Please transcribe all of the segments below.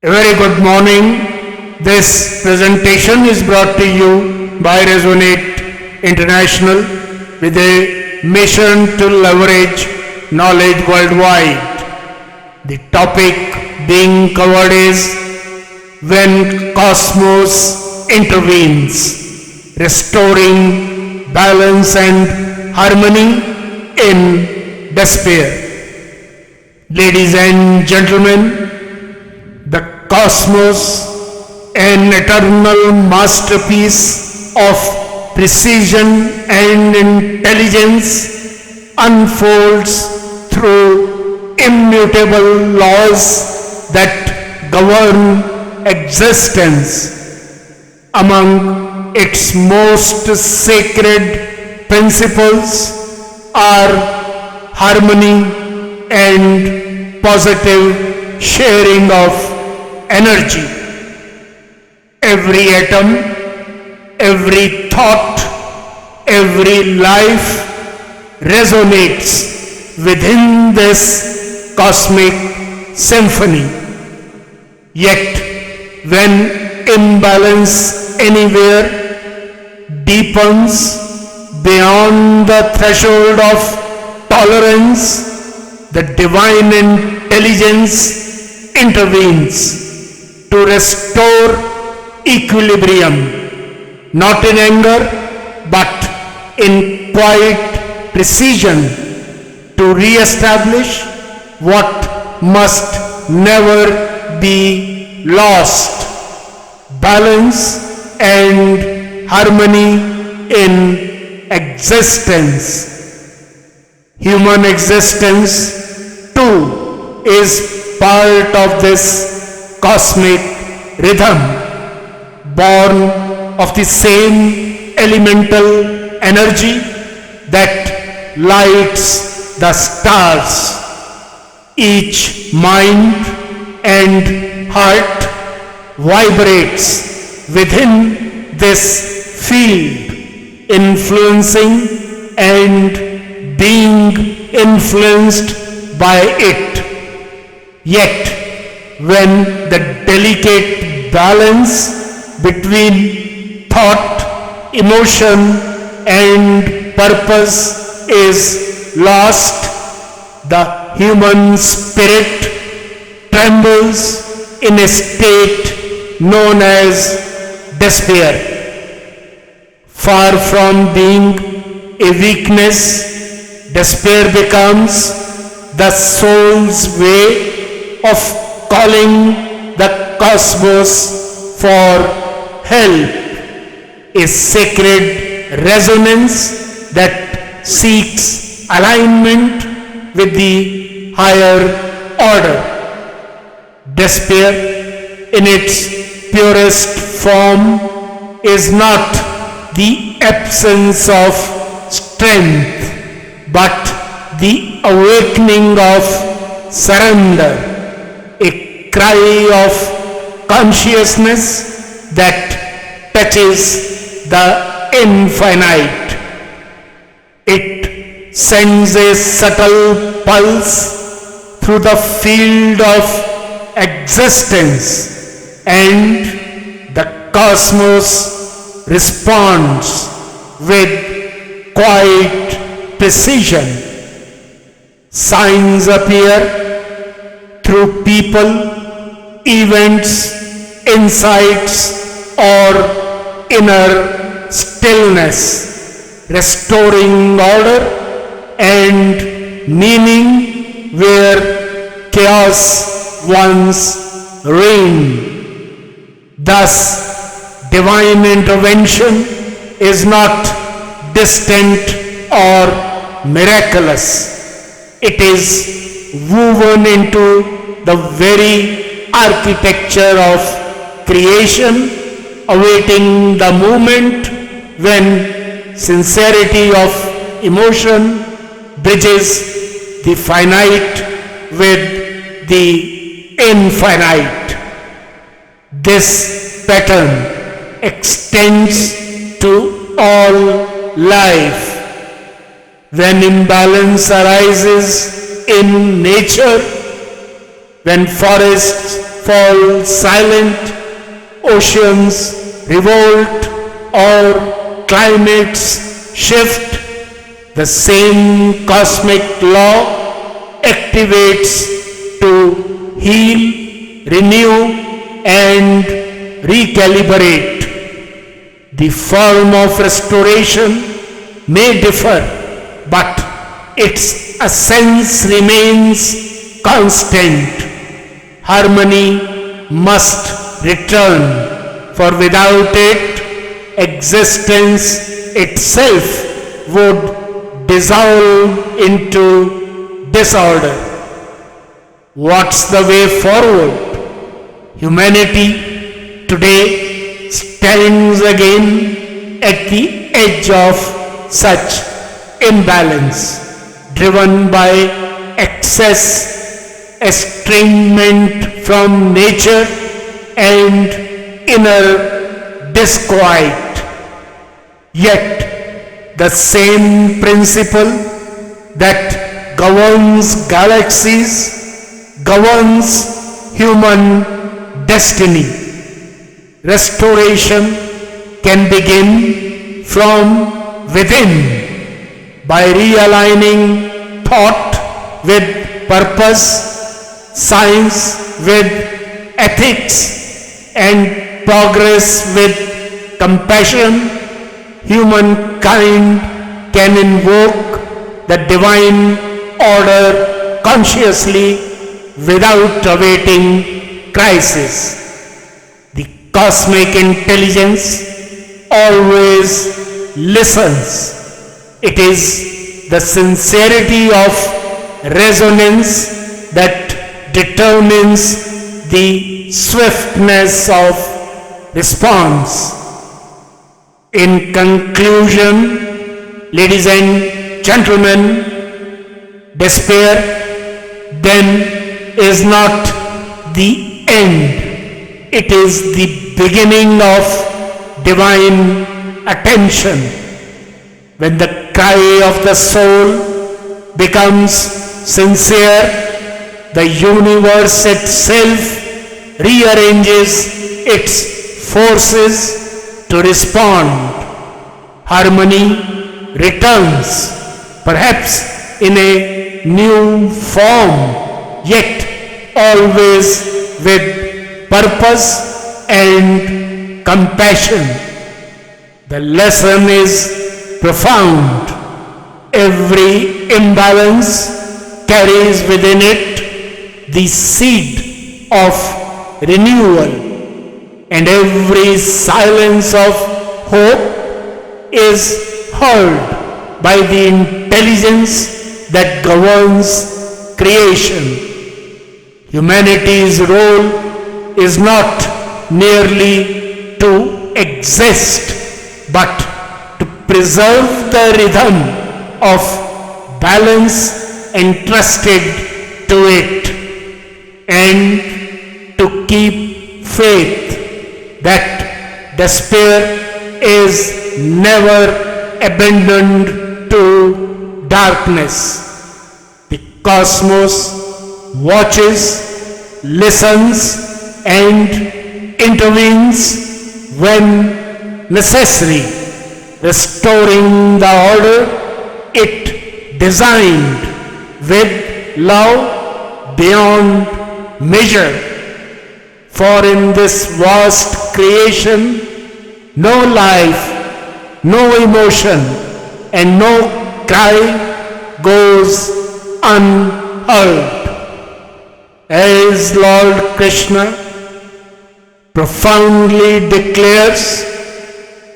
A very good morning. This presentation is brought to you by Resonate International with a mission to leverage knowledge worldwide. The topic being covered is when cosmos intervenes, restoring balance and harmony in despair. Ladies and gentlemen, the cosmos, an eternal masterpiece of precision and intelligence, unfolds through immutable laws that govern existence. Among its most sacred principles are harmony and positive sharing of energy. Every atom, every thought, every life resonates within this cosmic symphony. Yet, when imbalance anywhere deepens beyond the threshold of tolerance, the divine intelligence intervenes to restore equilibrium, not in anger, but in quiet precision, to re-establish what must never be lost: balance and harmony in existence. Human existence, too, is part of this cosmic rhythm, born of the same elemental energy that lights the stars. Each mind and heart vibrates within this field, influencing and being influenced by it. Yet, when the delicate balance between thought, emotion and purpose is lost, the human spirit trembles in a state known as despair. Far from being a weakness, despair becomes the soul's way of calling the cosmos for help, a sacred resonance that seeks alignment with the higher order. Despair, in its purest form, is not the absence of strength, but the awakening of surrender. A cry of consciousness that touches the infinite. It sends a subtle pulse through the field of existence, and the cosmos responds with quiet precision. Signs appear through people, events, insights, or inner stillness, restoring order and meaning where chaos once reigned. Thus, divine intervention is not distant or miraculous. It is woven into the very architecture of creation, awaiting the moment when sincerity of emotion bridges the finite with the infinite. This pattern extends to all life. When imbalance arises in nature, when forests fall silent, oceans revolt, or climates shift, the same cosmic law activates to heal, renew, and recalibrate. The form of restoration may differ, but its essence remains constant. Harmony must return, for without it, existence itself would dissolve into disorder. What's the way forward? Humanity today stands again at the edge of such imbalance, driven by excess, estrangement from nature, and inner disquiet. Yet the same principle that governs galaxies governs human destiny. Restoration can begin from within by realigning thought with purpose, science with ethics, and progress with compassion. Humankind can invoke the divine order consciously without awaiting crisis. The cosmic intelligence always listens. It is the sincerity of resonance that determines the swiftness of response. In conclusion, ladies and gentlemen, despair then is not the end. It is the beginning of divine attention. When the cry of the soul becomes sincere, the universe itself rearranges its forces to respond. Harmony returns, perhaps in a new form, yet always with purpose and compassion. The lesson is profound. Every imbalance carries within it the seed of renewal, and every silence of hope is heard by the intelligence that governs creation. Humanity's role is not merely to exist, but to preserve the rhythm of balance entrusted to it, and to keep faith that despair is never abandoned to darkness. The cosmos watches, listens, and intervenes when necessary, restoring the order it designed with love beyond measure. For in this vast creation, no life, no emotion, and no cry goes unheard. As Lord Krishna profoundly declares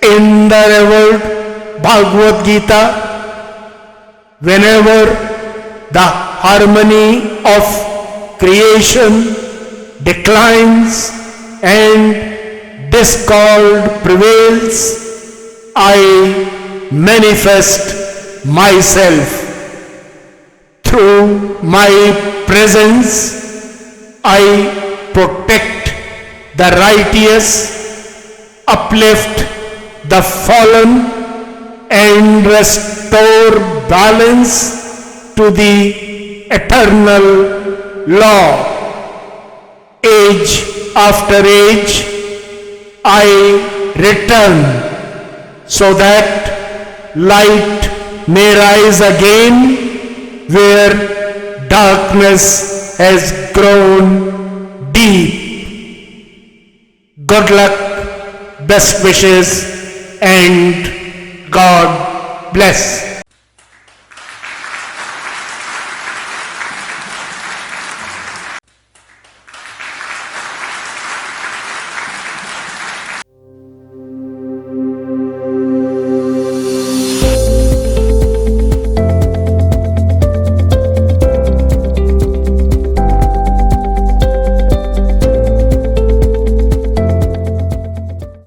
in the revered Bhagavad Gita, whenever the harmony of creation declines and discord prevails, I manifest myself. Through my presence, I protect the righteous, uplift the fallen, and restore balance to the eternal law. age after age, I return so that light may rise again where darkness has grown deep. Good luck, best wishes, and God bless.